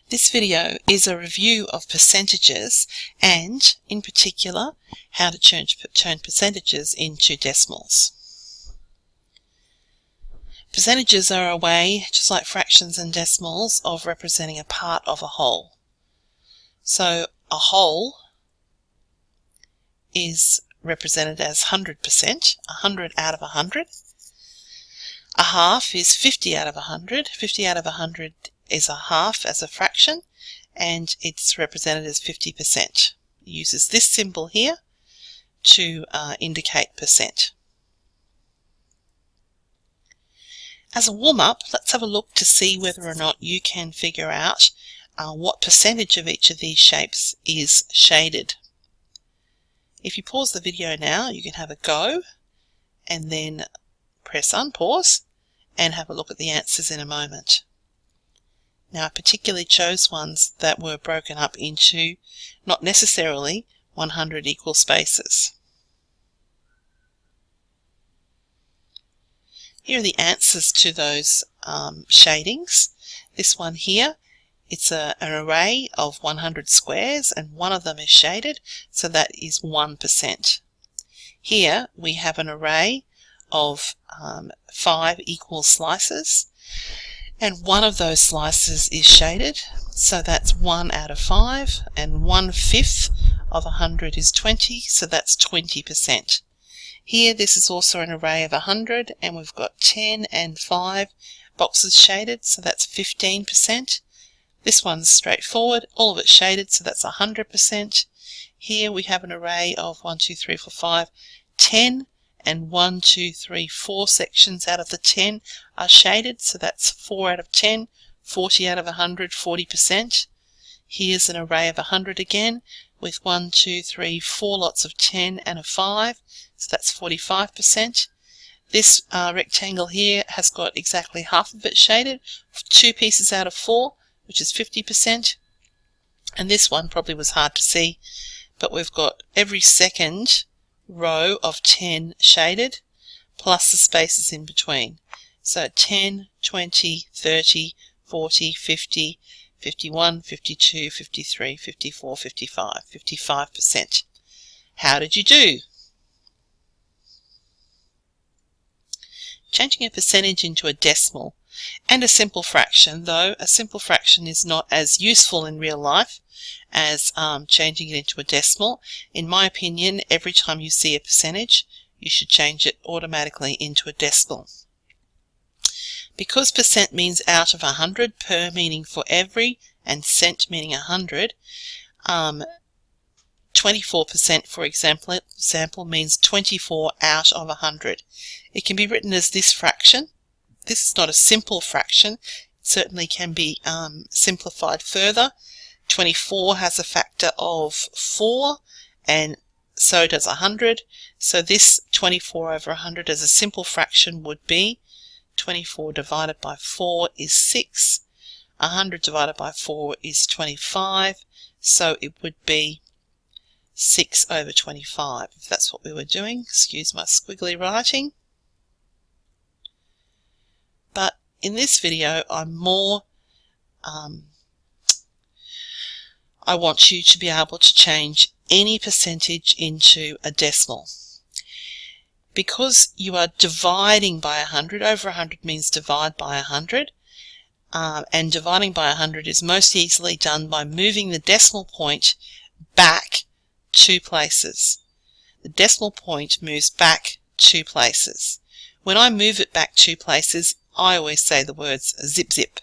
This video is a review of percentages and, in particular, how to turn percentages into decimals. Percentages are a way, just like fractions and decimals, of representing a part of a whole. So a whole is represented as 100%, 100 out of 100. A half is 50 out of 100. 50 out of 100 is a half as a fraction, and it's represented as 50%. It uses this symbol here to indicate percent. As a warm-up, let's have a look to see whether or not you can figure out what percentage of each of these shapes is shaded. If you pause the video now, you can have a go and then press unpause and have a look at the answers in a moment. Now, I particularly chose ones that were broken up into not necessarily 100 equal spaces. Here are the answers to those shadings. This one here, it's an array of 100 squares and one of them is shaded, so that is 1%. Here we have an array of 5 equal slices, and one of those slices is shaded, so that's 1 out of 5, and 1/5 of 100 is 20, so that's 20%. Here this is also an array of 100, and we've got 10 and 5 boxes shaded, so that's 15%. This one's straightforward, all of it shaded, so that's 100%. Here we have an array of 1, 2, 3, 4, 5, 10, and 1, 2, 3, 4 sections out of the 10 are shaded, so that's 4 out of 10, 40 out of 100, 40%. Here's an array of 100 again, with 1, 2, 3, 4 lots of 10 and a 5, so that's 45%. This rectangle here has got exactly half of it shaded, 2 pieces out of 4, which is 50%. And this one probably was hard to see, but we've got every second row of 10 shaded, plus the spaces in between. So 10, 20, 30, 40, 50, 51, 52, 53, 54, 55, 55%. How did you do? Changing a percentage into a decimal and a simple fraction, though a simple fraction is not as useful in real life as changing it into a decimal. In my opinion, every time you see a percentage, you should change it automatically into a decimal. Because percent means out of 100, per meaning for every, and cent meaning 100, 24%, for example, means 24 out of 100. It can be written as this fraction. This is not a simple fraction. It certainly can be simplified further. 24 has a factor of 4, and so does 100. So this 24 over 100 as a simple fraction would be 24 divided by 4 is 6. 100 divided by 4 is 25. So it would be 6 over 25, if that's what we were doing. Excuse my squiggly writing. But in this video, I want you to be able to change any percentage into a decimal. Because you are dividing by 100, over 100 means divide by 100, and dividing by 100 is most easily done by moving the decimal point back 2 places. The decimal point moves back 2 places. When I move it back 2 places, I always say the words zip zip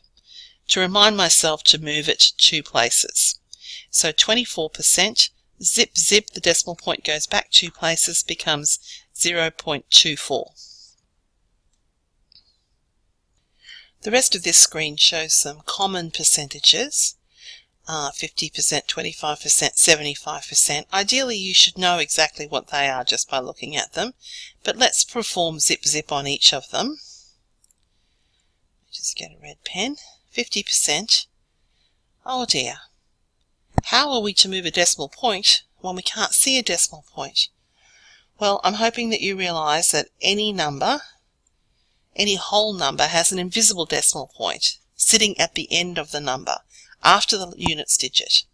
to remind myself to move it 2 places. So 24%, zip zip, the decimal point goes back 2 places, becomes 0.24. The rest of this screen shows some common percentages. 50%, 25%, 75%. Ideally you should know exactly what they are just by looking at them, but let's perform zip zip on each of them. Just get a red pen. 50%. Oh dear. How are we to move a decimal point when we can't see a decimal point? Well, I'm hoping that you realize that any number, any whole number, has an invisible decimal point sitting at the end of the number. after the units digit.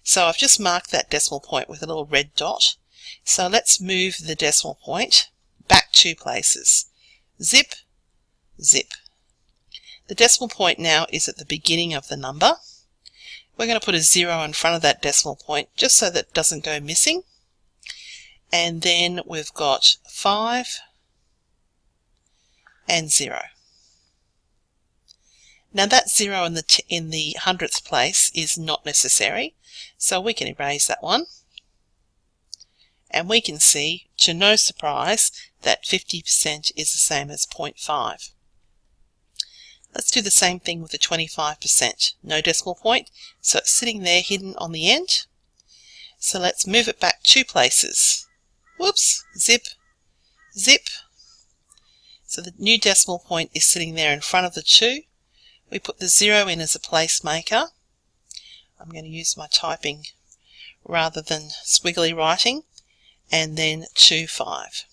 So I've just marked that decimal point with a little red dot. So let's move the decimal point back 2 places. Zip, zip. The decimal point now is at the beginning of the number. We're going to put a 0 in front of that decimal point just so that it doesn't go missing. And then we've got 5 and 0. Now that 0 in the hundredths place is not necessary, so we can erase that one. And we can see, to no surprise, that 50% is the same as 0.5. Let's do the same thing with the 25%. No decimal point, so it's sitting there hidden on the end. So let's move it back 2 places. Whoops, zip, zip. So the new decimal point is sitting there in front of the 2. We put the 0 in as a placemaker. I'm going to use my typing rather than squiggly writing. And then 25.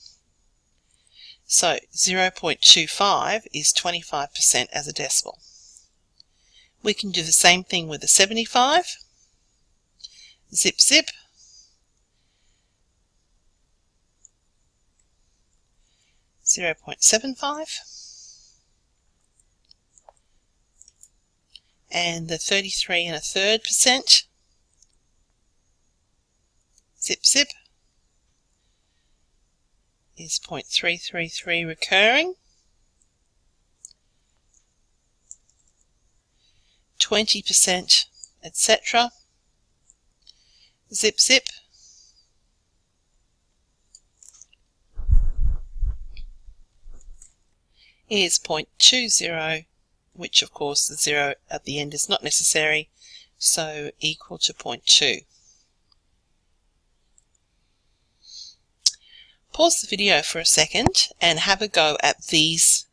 So 0.25 is 25% as a decimal. We can do the same thing with the 75. Zip, zip. .75, and the 33 1/3%, zip zip, is 0.333 recurring. 20%, etc. Zip zip. Is 0.20, which of course the 0 at the end is not necessary, so equal to 0.2. Pause the video for a second and have a go at these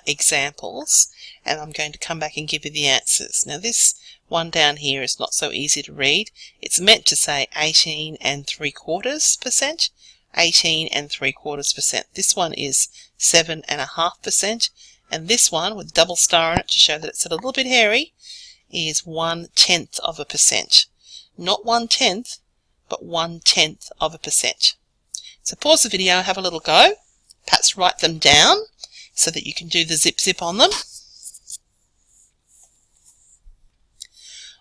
examples, and I'm going to come back and give you the answers. Now this one down here is not so easy to read. It's meant to say 18 3/4%. 18 3/4%. This one is 7.5%, and this one with double star on it to show that it's a little bit hairy is 0.1%. Not 1/10, but 0.1%. So pause the video, have a little go, perhaps write them down so that you can do the zip zip on them.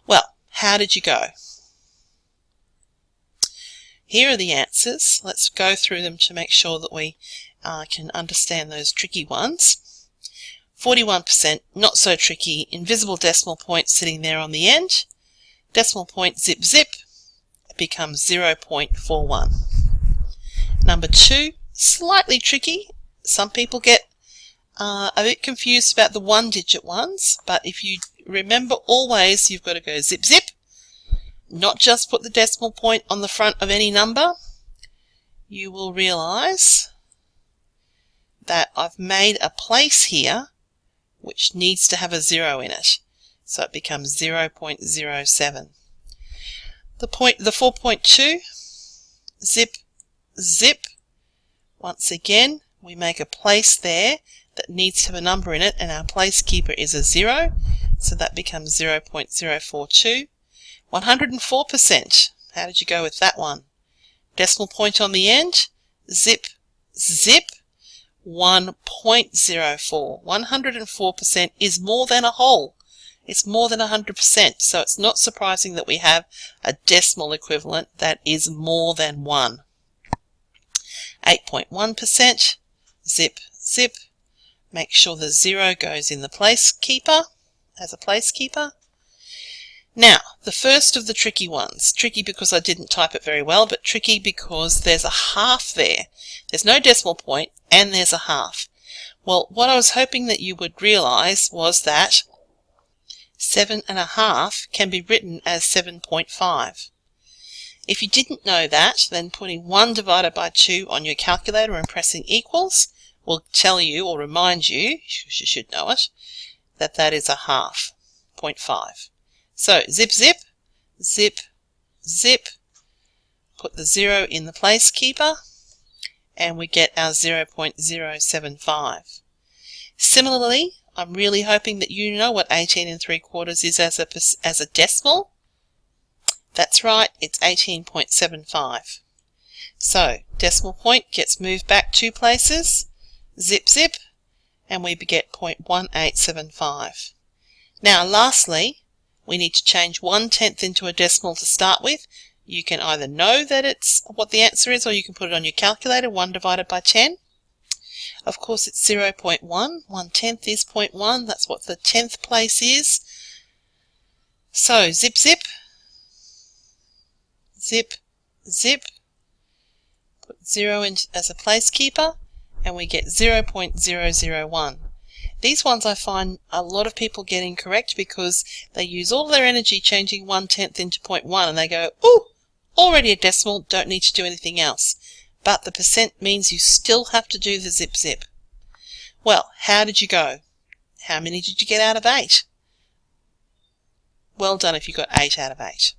Well, how did you go? Here are the answers. Let's go through them to make sure that we can understand those tricky ones. 41%, not so tricky. Invisible decimal point sitting there on the end. Decimal point zip zip, it becomes 0.41. Number 2, slightly tricky. Some people get a bit confused about the 1-digit ones, but if you remember always you've got to go zip zip, not just put the decimal point on the front of any number. You will realize that I've made a place here which needs to have a 0 in it, so it becomes 0.07. The 4.2, zip zip. Once again we make a place there that needs to have a number in it, and our placekeeper is a 0, so that becomes 0.042. 104%. How did you go with that one? Decimal point on the end, zip zip, 1.04. 104% is more than a whole. It's more than 100%, so it's not surprising that we have a decimal equivalent that is more than 1. 8.1%, zip zip. Make sure the 0 goes in the placekeeper as a placekeeper. Now, the first of the tricky ones. Tricky because I didn't type it very well, but tricky because there's a half there. There's no decimal point and there's a half. Well, what I was hoping that you would realize was that 7.5 can be written as 7.5. If you didn't know that, then putting 1 divided by 2 on your calculator and pressing equals will tell you or remind you, you should know it, that that is a half, 0.5. So zip zip, zip zip, put the 0 in the placekeeper, and we get our 0.075. Similarly, I'm really hoping that you know what 18 3/4 is as a decimal. That's right, it's 18.75. So, decimal point gets moved back 2 places, zip zip, and we get 0.1875. Now lastly, we need to change 1/10 into a decimal to start with. You can either know that it's what the answer is, or you can put it on your calculator, 1 divided by 10. Of course it's 0.1, 1/10 is 0.1, that's what the 10th place is. So zip zip, zip zip, put 0 in as a placekeeper, and we get 0.001. These ones I find a lot of people get incorrect because they use all their energy changing 1/10 into 0.1 and they go, ooh, already a decimal, don't need to do anything else. But the percent means you still have to do the zip zip. Well, how did you go? How many did you get out of 8? Well done if you got 8 out of 8.